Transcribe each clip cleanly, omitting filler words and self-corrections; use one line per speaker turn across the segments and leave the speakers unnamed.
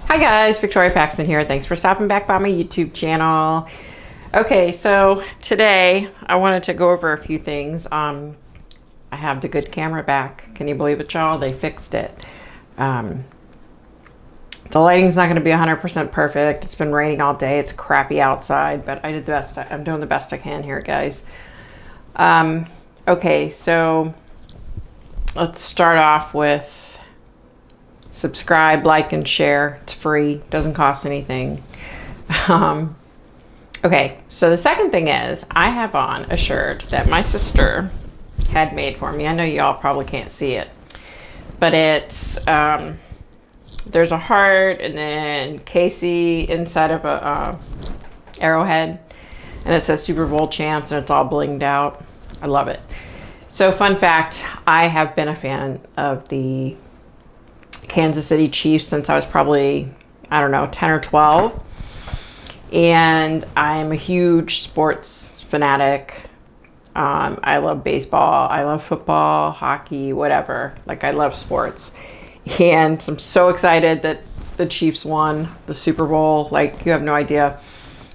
Hi guys, Victoria Paxton here. Thanks for stopping back by my YouTube channel. Okay, so today I wanted to go over a few things. I have the good camera back. Can you believe it, y'all? They fixed it. The lighting's not going to be 100% perfect. It's been raining all day. It's crappy outside, but I did the best. I'm doing the best I can here, guys. Okay, so let's start off with subscribe, like, and share. It's free. Doesn't cost anything. Okay, so the second thing is I have on a shirt that my sister had made for me. I know y'all probably can't see it, but it's there's a heart and then Casey inside of a arrowhead, and it says Super Bowl champs, and it's all blinged out. I love it. So fun fact, I have been a fan of the Kansas City Chiefs since I was probably, I don't know, 10 or 12. And I am a huge sports fanatic. I love baseball. I love football, hockey, whatever. Like, I love sports. And I'm so excited that the Chiefs won the Super Bowl. Like, you have no idea.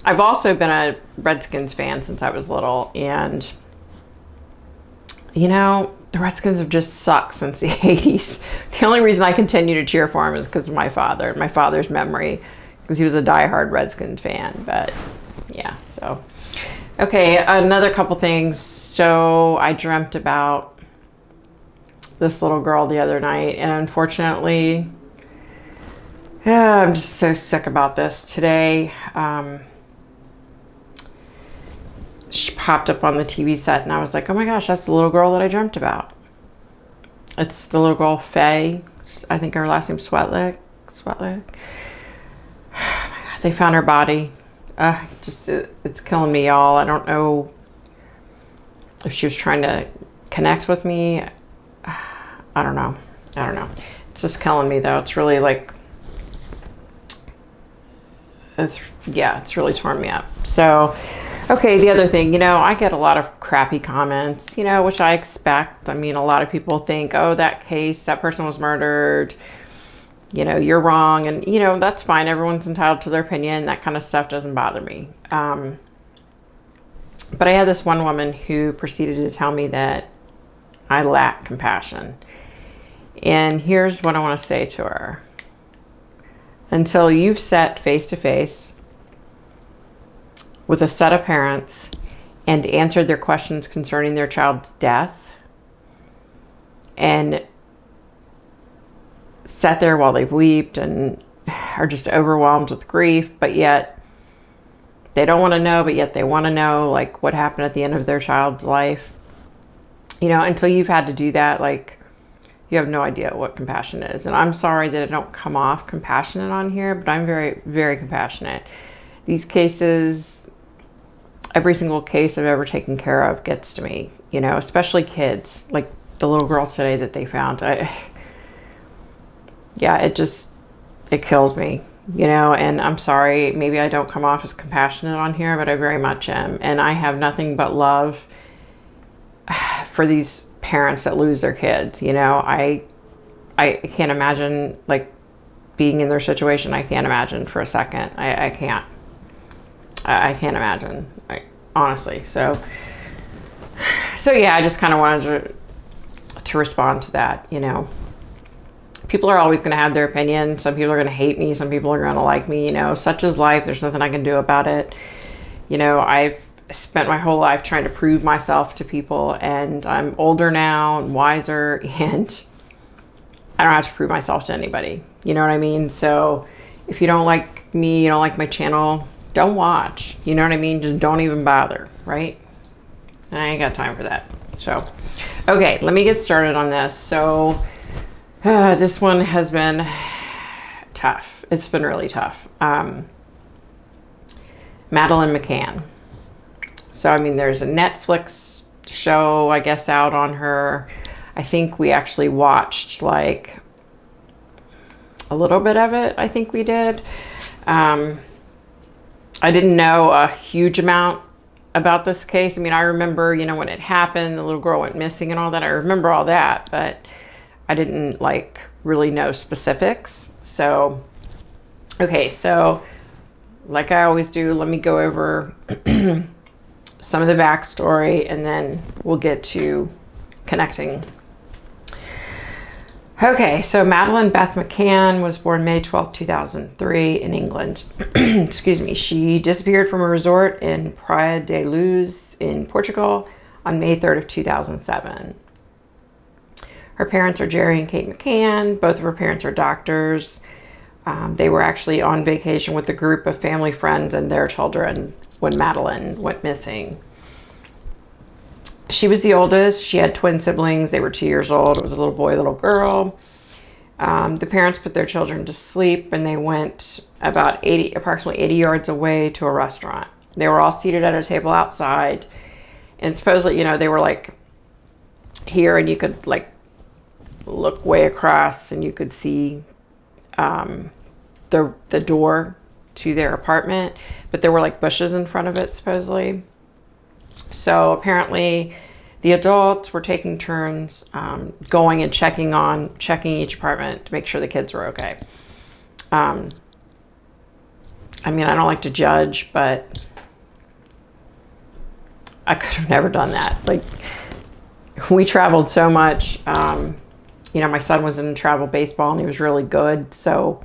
I've also been a Redskins fan since I was little. And, you know, the Redskins have just sucked since the 80s. The only reason I continue to cheer for him is because of my father. My father's memory, because he was a diehard Redskins fan. But yeah, so. Okay, another couple things. So I dreamt about this little girl the other night, and unfortunately, I'm just so sick about this. Today, she popped up on the TV set, and I was like, oh my gosh, that's the little girl that I dreamt about. It's the little girl, Faye. I think her last name's Sweatlick. Sweatlick. Oh my God, they found her body. It's killing me, y'all. I don't know if she was trying to connect with me. I don't know. It's just killing me, though. It's really like, it's really torn me up. So, okay, the other thing, you know, I get a lot of crappy comments, you know, which I expect. I mean, a lot of people think, oh, that person was murdered. You know, you're wrong. And, you know, that's fine. Everyone's entitled to their opinion. That kind of stuff doesn't bother me. But I had this one woman who proceeded to tell me that I lack compassion. And here's what I want to say to her. Until you've sat face to face with a set of parents and answered their questions concerning their child's death and sat there while they wept and are just overwhelmed with grief, but yet they don't want to know, but yet they want to know, like, what happened at the end of their child's life. You know, until you've had to do that, like, you have no idea what compassion is. And I'm sorry that I don't come off compassionate on here, but I'm very, very compassionate. These cases, every single case I've ever taken care of gets to me, you know, especially kids, like the little girl today that they found. It kills me, you know, and I'm sorry, maybe I don't come off as compassionate on here, but I very much am. And I have nothing but love for these parents that lose their kids. You know, I can't imagine, like, being in their situation. I can't imagine for a second. I can't can't imagine, honestly. So yeah, I just kind of wanted to respond to that. You know, people are always going to have their opinion. Some people are going to hate me. Some people are going to like me. You know, such is life. There's nothing I can do about it. You know, I've spent my whole life trying to prove myself to people, and I'm older now and wiser, and I don't have to prove myself to anybody. You know what I mean? So if you don't like me, you don't like my channel, don't watch. You know what I mean? Just don't even bother, right? I ain't got time for that. So, okay, let me get started on this. So, this one has been tough. It's been really tough. Madeleine McCann. So, I mean, there's a Netflix show, I guess, out on her. I think we actually watched, like, a little bit of it. I think we did. I didn't know a huge amount about this case. I mean, I remember, you know, when it happened, the little girl went missing and all that. I remember all that, but I didn't, like, really know specifics. So Okay, so like I always do, let me go over some of the backstory and then we'll get to connecting. Okay, so Madeleine Beth McCann was born May 12, 2003 in England. Excuse me. She disappeared from a resort in Praia de Luz in Portugal on May 3rd of 2007. Her parents are Jerry and Kate McCann. Both of her parents are doctors. They were actually on vacation with a group of family friends and their children when Madeleine went missing. She was the oldest. She had twin siblings. They were 2 years old. It was a little boy, little girl. The parents put their children to sleep and they went approximately 80 yards away to a restaurant. They were all seated at a table outside. And supposedly, they were like here and you could like look way across and you could see the door to their apartment, but there were like bushes in front of it supposedly. So apparently the adults were taking turns going and checking each apartment to make sure the kids were okay. I mean, I don't like to judge, but I could have never done that. Like, we traveled so much. My son was in travel baseball and he was really good. So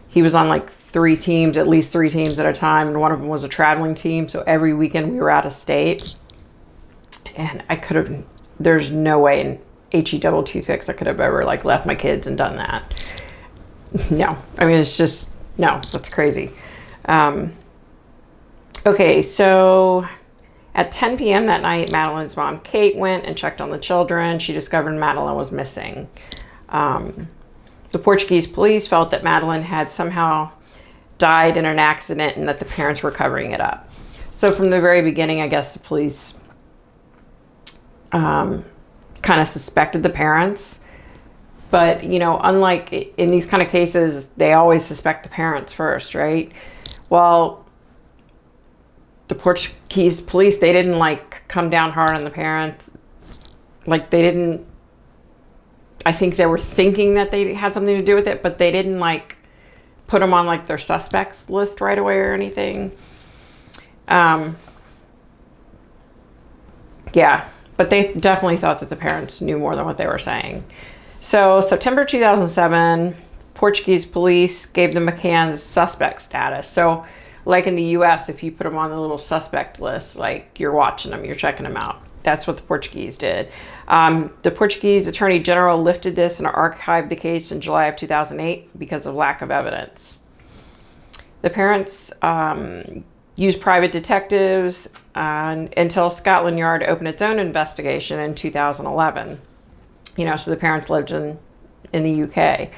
he was on like at least three teams at a time. And one of them was a traveling team. So every weekend we were out of state. And there's no way in HE double toothpicks I could have ever like left my kids and done that. No, I mean, it's just, no, that's crazy. Okay, so at 10 p.m. that night, Madeleine's mom, Kate, went and checked on the children. She discovered Madeleine was missing. The Portuguese police felt that Madeleine had somehow died in an accident and that the parents were covering it up. So from the very beginning, I guess the police kind of suspected the parents. But, unlike in these kind of cases, they always suspect the parents first, right? Well, the Portuguese police, they didn't like come down hard on the parents. Like I think they were thinking that they had something to do with it, but they didn't like put them on like their suspects list right away or anything. Yeah, but they definitely thought that the parents knew more than what they were saying. So September 2007, Portuguese police gave the McCanns suspect status. So like in the US, if you put them on the little suspect list, like you're watching them, you're checking them out. That's what the Portuguese did. The Portuguese Attorney General lifted this and archived the case in July of 2008 because of lack of evidence. The parents used private detectives until Scotland Yard opened its own investigation in 2011. So the parents lived in the UK.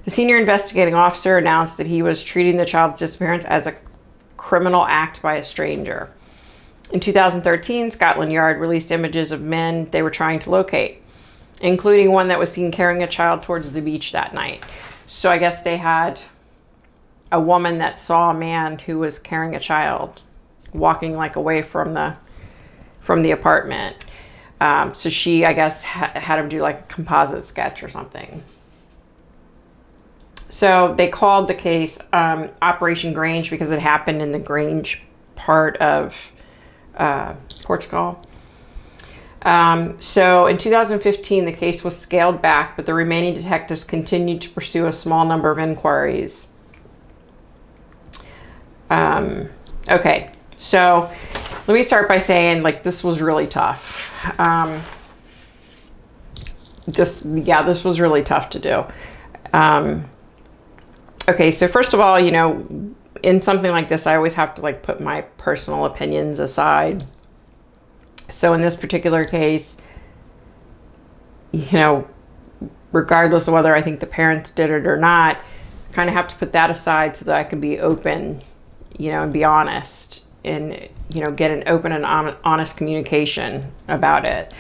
The senior investigating officer announced that he was treating the child's disappearance as a criminal act by a stranger. In 2013, Scotland Yard released images of men they were trying to locate, including one that was seen carrying a child towards the beach that night. So I guess they had a woman that saw a man who was carrying a child walking like away from the apartment. So she, I guess, had him do like a composite sketch or something. So they called the case Operation Grange because it happened in the Grange part of Portugal. So in 2015, the case was scaled back, but the remaining detectives continued to pursue a small number of inquiries. Okay, so let me start by saying, like, this was really tough. This was really tough to do. Okay, so first of all, in something like this, I always have to like put my personal opinions aside. So in this particular case, regardless of whether I think the parents did it or not, I kind of have to put that aside so that I can be open, and be honest and, get an open and honest communication about it.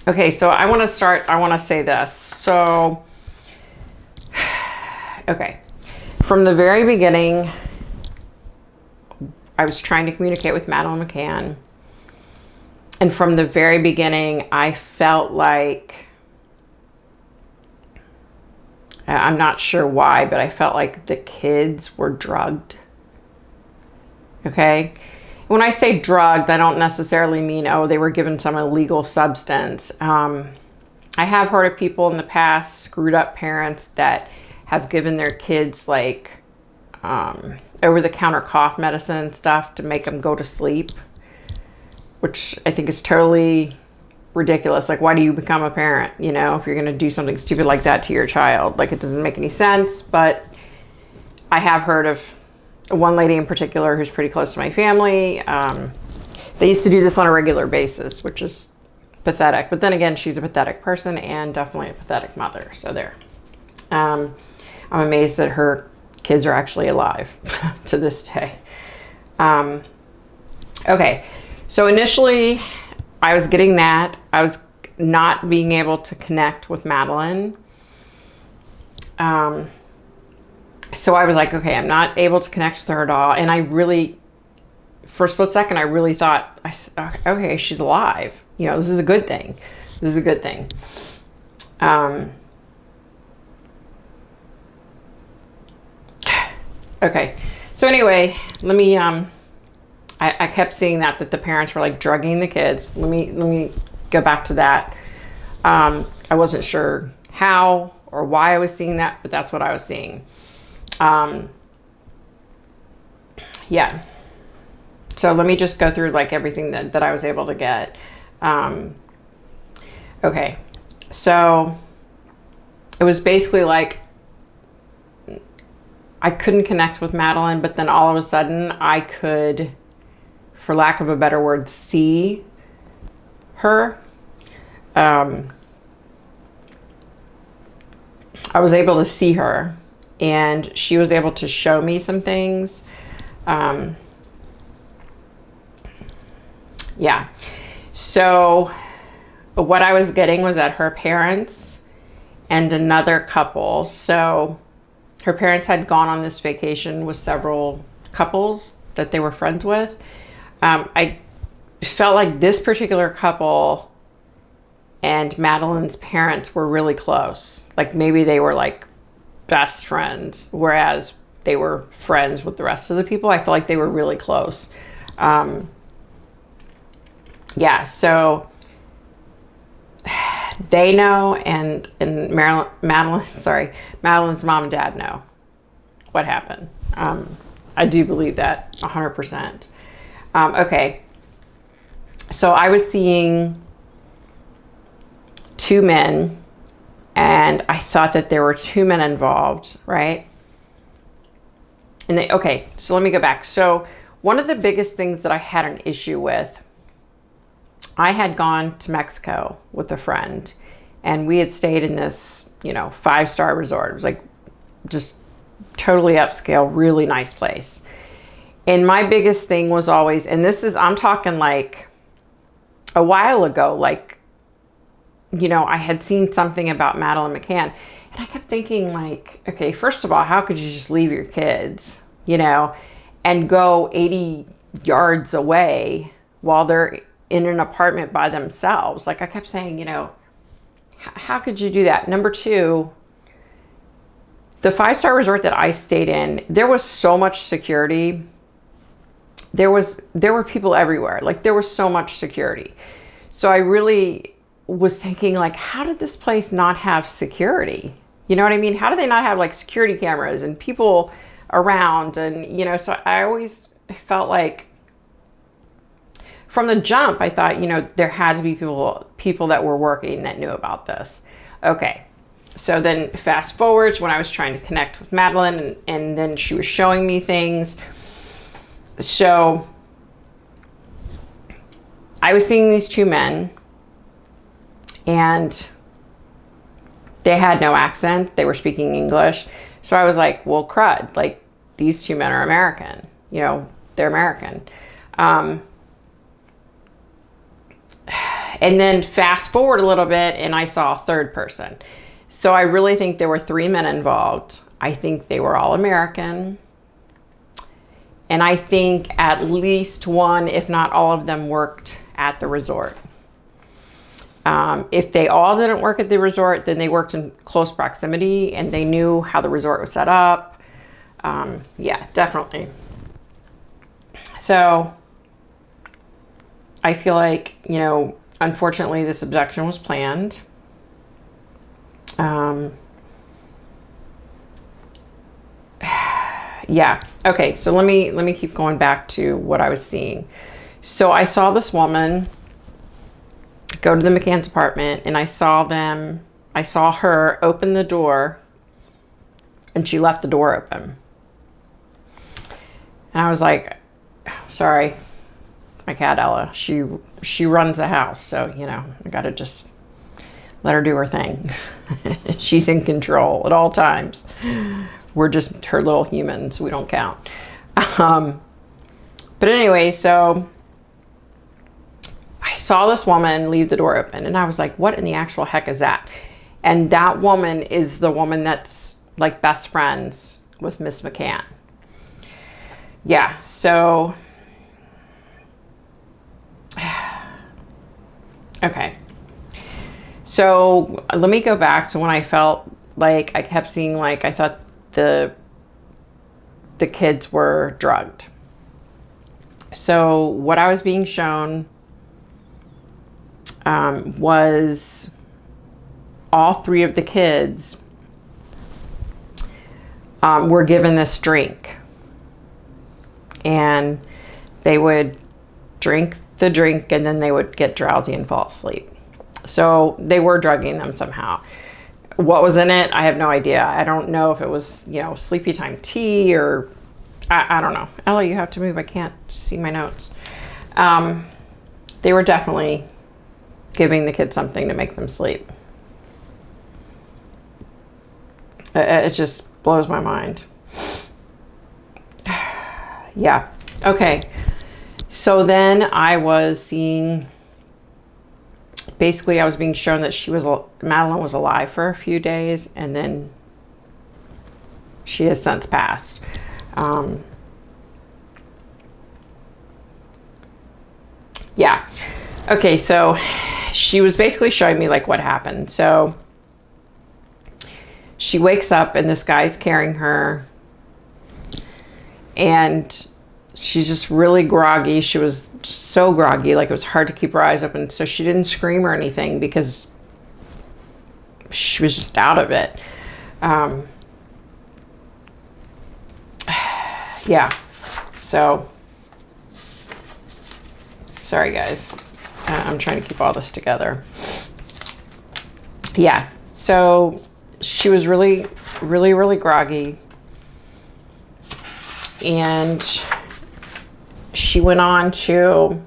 Okay, so I want to say this. So, okay. From the very beginning, I was trying to communicate with Madeleine McCann. And from the very beginning, I felt like I'm not sure why, but I felt like the kids were drugged. Okay. When I say drugged, I don't necessarily mean, oh, they were given some illegal substance. I have heard of people in the past, screwed up parents that have given their kids like over-the-counter cough medicine and stuff to make them go to sleep, which I think is totally ridiculous. Like, why do you become a parent, you know, if you're going to do something stupid like that to your child? Like, it doesn't make any sense. But I have heard of one lady in particular who's pretty close to my family. They used to do this on a regular basis, which is pathetic. But then again, she's a pathetic person and definitely a pathetic mother. So there. I'm amazed that her kids are actually alive to this day. Okay. So initially I was getting that. I was not being able to connect with Madeleine. So I was like, okay, I'm not able to connect with her at all. And I really, for a split second, I really thought, okay, she's alive. You know, this is a good thing. This is a good thing. Okay. So anyway, let me, I kept seeing that the parents were like drugging the kids. Let me go back to that. I wasn't sure how or why I was seeing that, but that's what I was seeing. Yeah. So let me just go through like everything that I was able to get. Okay. So it was basically like I couldn't connect with Madeleine, but then all of a sudden I could, for lack of a better word, see her. I was able to see her, and she was able to show me some things. Yeah. So what I was getting was that her parents and another couple, so her parents had gone on this vacation with several couples that they were friends with. I felt like this particular couple and Madeleine's parents were really close. Like maybe they were like best friends, whereas they were friends with the rest of the people. I felt like they were really close. Yeah, so they know, and Madeleine's mom and dad know what happened. I do believe that 100%. Okay, so I was seeing two men, and I thought that there were two men involved, right? And okay, so let me go back. So one of the biggest things that I had an issue with, I had gone to Mexico with a friend, and we had stayed in this, 5-star resort. It was like just totally upscale, really nice place. And my biggest thing was always, and I'm talking like a while ago, like, I had seen something about Madeleine McCann, and I kept thinking like, okay, first of all, how could you just leave your kids, and go 80 yards away while they're in an apartment by themselves? Like I kept saying, how could you do that? Number two, the 5-star resort that I stayed in, there was so much security. There were people everywhere. Like there was so much security. So I really was thinking like, how did this place not have security? You know what I mean? How do they not have like security cameras and people around? And, so I always felt like from the jump, I thought, there had to be people that were working that knew about this. Okay. So then fast forward to when I was trying to connect with Madeleine, and then she was showing me things. So I was seeing these two men, and they had no accent. They were speaking English. So I was like, well, crud, like these two men are American, they're American. And then fast forward a little bit, and I saw a third person. So I really think there were 3 men involved. I think they were all American. And I think at least one, if not all of them, worked at the resort. If they all didn't work at the resort, then they worked in close proximity and they knew how the resort was set up. Yeah, definitely. So I feel like, unfortunately this abduction was planned. Yeah. Okay. So let me keep going back to what I was seeing. So I saw this woman go to the McCann's apartment, and I saw her open the door, and she left the door open. And I was like, sorry, my cat Ella, she runs the house. So, I got to just let her do her thing. She's in control at all times. We're just her little humans. We don't count. But anyway, so I saw this woman leave the door open, and I was like, what in the actual heck is that? And that woman is the woman that's like best friends with Miss McCann. Yeah, so okay. So let me go back to when I felt like I kept seeing, like, I thought the kids were drugged. So what I was being shown was all three of the kids were given this drink, and they would drink the drink and then they would get drowsy and fall asleep. So they were drugging them somehow. What was in it, I have no idea. I don't know if it was, sleepy time tea or I don't know. Ella, you have to move. I can't see my notes. They were definitely giving the kids something to make them sleep. It just blows my mind. Yeah. Okay. So then I was seeing, basically I was being shown that Madeleine was alive for a few days, and then she has since passed. Yeah. Okay. So she was basically showing me like what happened. So she wakes up and this guy's carrying her, and she's just really groggy. She was so groggy, like it was hard to keep her eyes open. So she didn't scream or anything because she was just out of it. Yeah. So, sorry guys. I'm trying to keep all this together. Yeah. So she was really, really, really groggy. And she went on to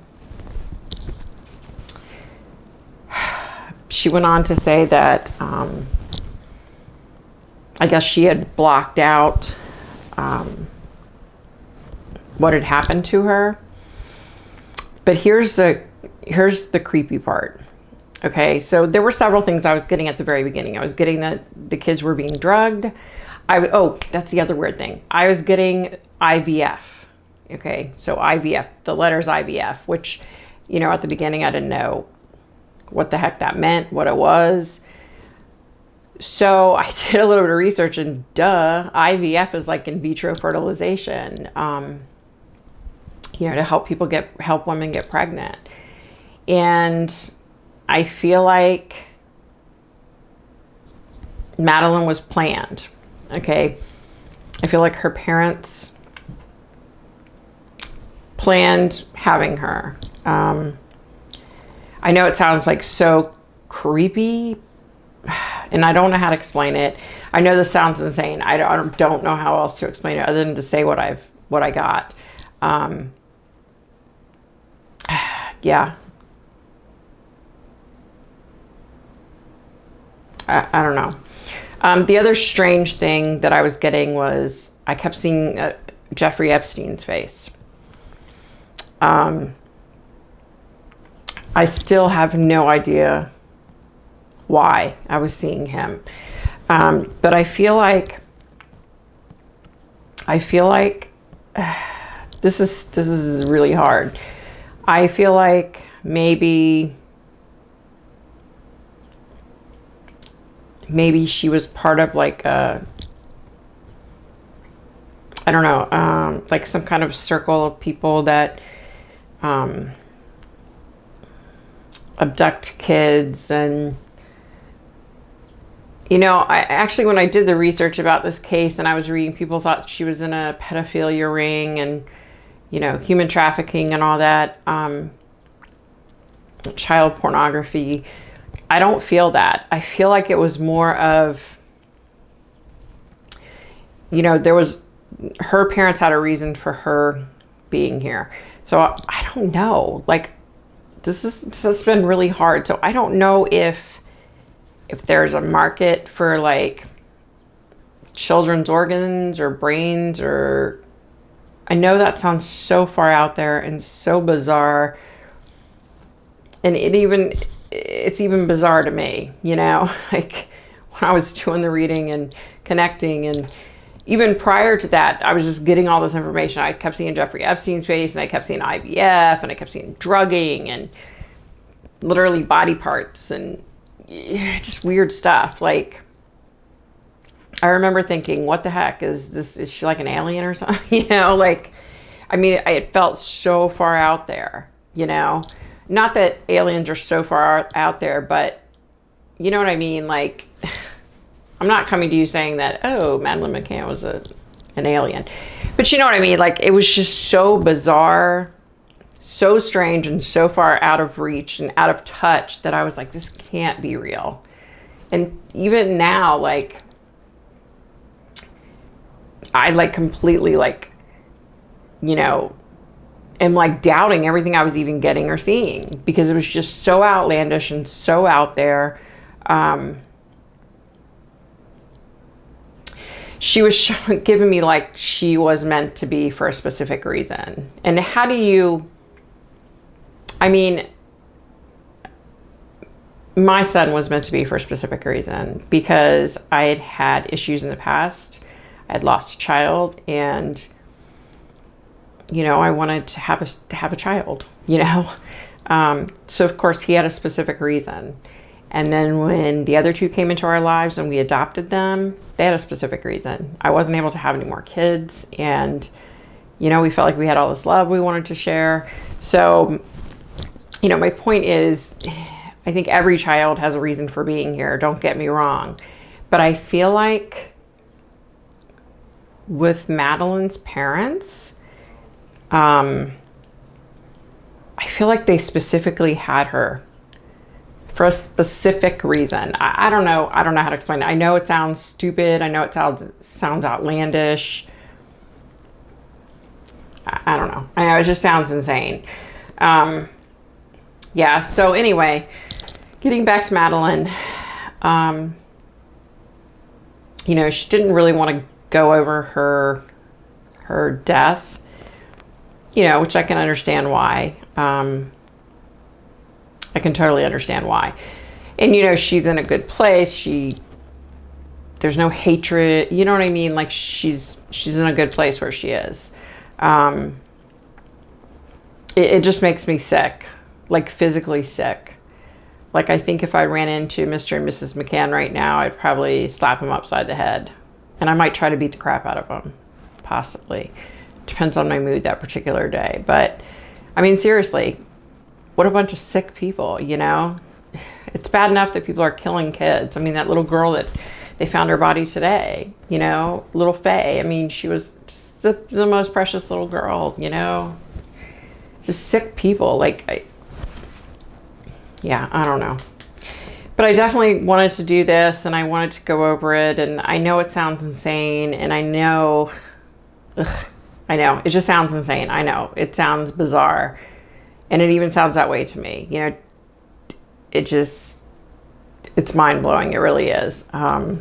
say that I guess she had blocked out what had happened to her. But here's the creepy part. Okay, so there were several things I was getting at the very beginning. I was getting that the kids were being drugged. Oh, that's the other weird thing. I was getting IVF. Okay, so IVF, the letters IVF, which, at the beginning I didn't know what the heck that meant, what it was. So I did a little bit of research, and IVF is like in vitro fertilization, to help women get pregnant. And I feel like Madeleine was planned. Okay, I feel like her parents planned having her. I know it sounds like so creepy, and I don't know how to explain it. I know this sounds insane. I don't know how else to explain it other than to say what I got. Yeah. I don't know. The other strange thing that I was getting was I kept seeing Jeffrey Epstein's face. I still have no idea why I was seeing him. But I feel like this is really hard. I feel like maybe maybe she was part of like a, I don't know, like some kind of circle of people that abduct kids. And you know, I actually, when I did the research about this case and I was reading, people thought she was in a pedophilia ring and, you know, human trafficking and all that, child pornography. I don't feel that. I feel like it was more of, you know, her parents had a reason for her being here. So I don't know. Like, this has been really hard. So I don't know if there's a market for like children's organs or brains, or I know that sounds so far out there and so bizarre. And it's even bizarre to me, you know, like when I was doing the reading and connecting, and even prior to that, I was just getting all this information. I kept seeing Jeffrey Epstein's face, and I kept seeing IVF, and I kept seeing drugging and literally body parts and just weird stuff. Like, I remember thinking, what the heck is she like an alien or something? You know, like, I mean, it felt so far out there, you know, not that aliens are so far out there, but you know what I mean? Like, I'm not coming to you saying that, oh, Madeleine McCann was an alien, but you know what I mean? Like, it was just so bizarre, so strange, and so far out of reach and out of touch that I was like, this can't be real. And even now, like, I like completely like, you know, am like doubting everything I was even getting or seeing, because it was just so outlandish and so out there. She was giving me like she was meant to be for a specific reason. And how do you, I mean, my son was meant to be for a specific reason because I had had issues in the past. I had lost a child, and you know, I wanted to have a child, you know. So of course he had a specific reason. And then when the other two came into our lives and we adopted them, they had a specific reason. I wasn't able to have any more kids, and you know, we felt like we had all this love we wanted to share. So, you know, my point is, I think every child has a reason for being here, don't get me wrong. But I feel like with Madeleine's parents, I feel like they specifically had her for a specific reason. I don't know. I don't know how to explain it. I know it sounds stupid. I know it sounds outlandish. I don't know. I know it just sounds insane. Yeah. So anyway, getting back to Madeleine, you know, she didn't really want to go over her death, you know, which I can understand why. I can totally understand why. And, you know, she's in a good place. There's no hatred. You know what I mean? Like, she's in a good place where she is. It just makes me sick, like physically sick. Like, I think if I ran into Mr. and Mrs. McCann right now, I'd probably slap him upside the head. And I might try to beat the crap out of him, possibly. Depends on my mood that particular day. But, I mean, seriously, what a bunch of sick people, you know? It's bad enough that people are killing kids. I mean, that little girl that they found her body today, you know, little Faye. I mean, she was just the most precious little girl, you know? Just sick people. Like, yeah, I don't know. But I definitely wanted to do this, and I wanted to go over it, and I know it sounds insane, and I know, it just sounds insane. I know, it sounds bizarre, and it even sounds that way to me. You know, it's mind-blowing. It really is. I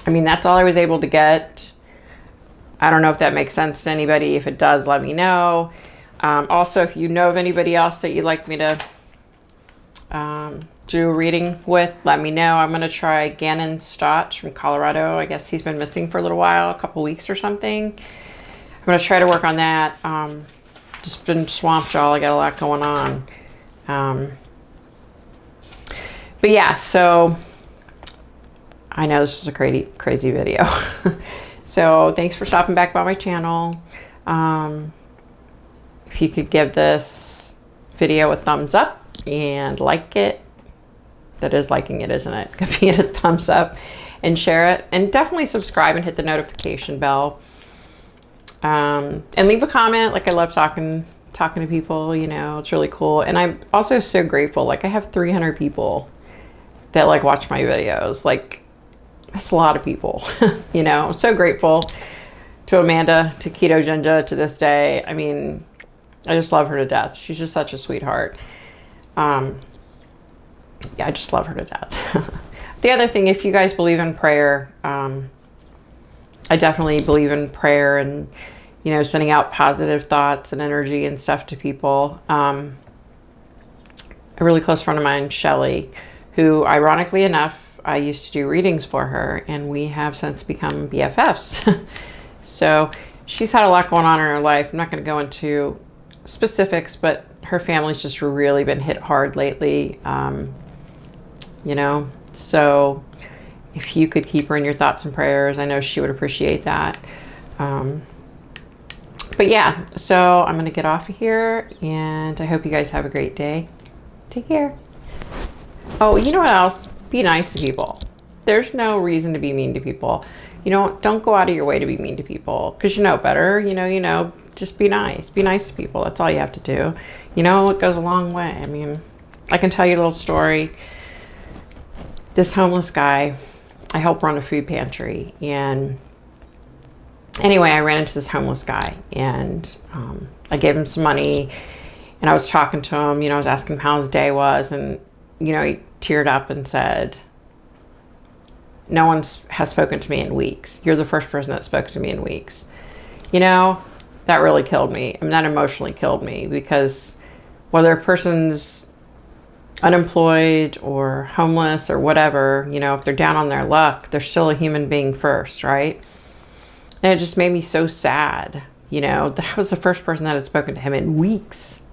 mean, that's all I was able to get. I don't know if that makes sense to anybody. If it does, let me know. Also, if you know of anybody else that you'd like me to do a reading with, let me know. I'm going to try Gannon Stotch from Colorado. I guess he's been missing for a little while, a couple weeks or something. I'm going to try to work on that. Just been swamped, y'all. I got a lot going on. But yeah, so I know this was a crazy video. So thanks for stopping back by my channel. If you could give this video a thumbs up and like it. That is liking it, isn't it? Give me a thumbs up and share it. And definitely subscribe and hit the notification bell. And leave a comment. Like, I love talking to people, you know, it's really cool. And I'm also so grateful. Like, I have 300 people that like watch my videos. Like, that's a lot of people. You know, I'm so grateful to Amanda, to Keto Ginger, to this day. I mean, I just love her to death. She's just such a sweetheart. Yeah, I just love her to death. The other thing, if you guys believe in prayer, I definitely believe in prayer and, you know, sending out positive thoughts and energy and stuff to people. A really close friend of mine, Shelly, who ironically enough, I used to do readings for her, and we have since become BFFs. So she's had a lot going on in her life. I'm not going to go into specifics, but her family's just really been hit hard lately. You know, so if you could keep her in your thoughts and prayers, I know she would appreciate that. But yeah, so I'm going to get off of here, and I hope you guys have a great day. Take care. Oh, you know what else? Be nice to people. There's no reason to be mean to people. You know, don't go out of your way to be mean to people, because you know better. You know, just be nice. Be nice to people. That's all you have to do. You know, it goes a long way. I mean, I can tell you a little story. This homeless guy, I help run a food pantry, and anyway, I ran into this homeless guy, and I gave him some money, and I was talking to him, you know, I was asking him how his day was, and, you know, he teared up and said, no one has spoken to me in weeks. You're the first person that spoke to me in weeks. You know, that really killed me. I mean, that emotionally killed me, because whether a person's unemployed or homeless or whatever, you know, if they're down on their luck, they're still a human being first, right? And it just made me so sad, you know, that I was the first person that had spoken to him in weeks,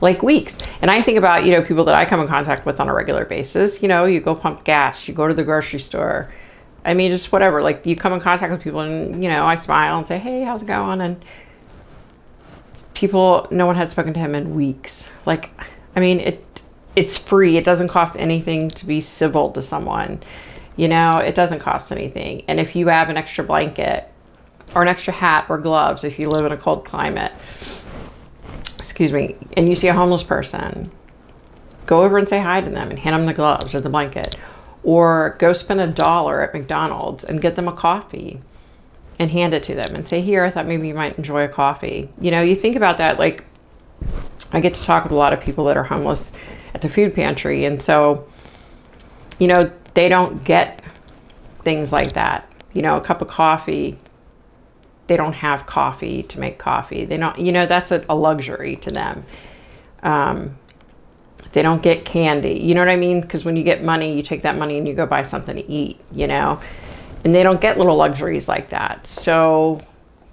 like weeks. And I think about, you know, people that I come in contact with on a regular basis. You know, you go pump gas, you go to the grocery store. I mean, just whatever, like you come in contact with people, and, you know, I smile and say, hey, how's it going? And people, no one had spoken to him in weeks. Like, I mean, it's free. It doesn't cost anything to be civil to someone. You know, it doesn't cost anything. And if you have an extra blanket or an extra hat or gloves, if you live in a cold climate, excuse me, and you see a homeless person, go over and say hi to them and hand them the gloves or the blanket. Or go spend $1 at McDonald's and get them a coffee and hand it to them and say, here, I thought maybe you might enjoy a coffee. You know, you think about that. Like, I get to talk with a lot of people that are homeless at the food pantry, and so, you know, they don't get things like that. You know, a cup of coffee, they don't have coffee to make coffee. They don't, you know, that's a luxury to them. They don't get candy, you know what I mean? Because when you get money, you take that money and you go buy something to eat, you know, and they don't get little luxuries like that. So,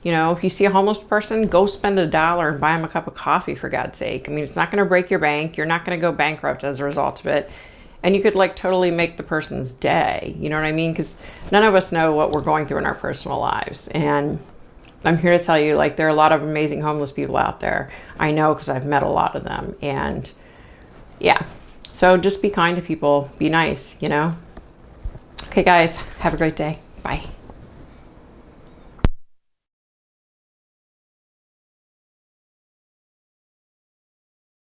you know, if you see a homeless person, go spend $1 and buy them a cup of coffee, for God's sake. I mean, it's not going to break your bank. You're not going to go bankrupt as a result of it. And you could like totally make the person's day. You know what I mean? Because none of us know what we're going through in our personal lives. And I'm here to tell you, like, there are a lot of amazing homeless people out there. I know, because I've met a lot of them. And yeah, so just be kind to people. Be nice, you know? Okay, guys, have a great day. Bye.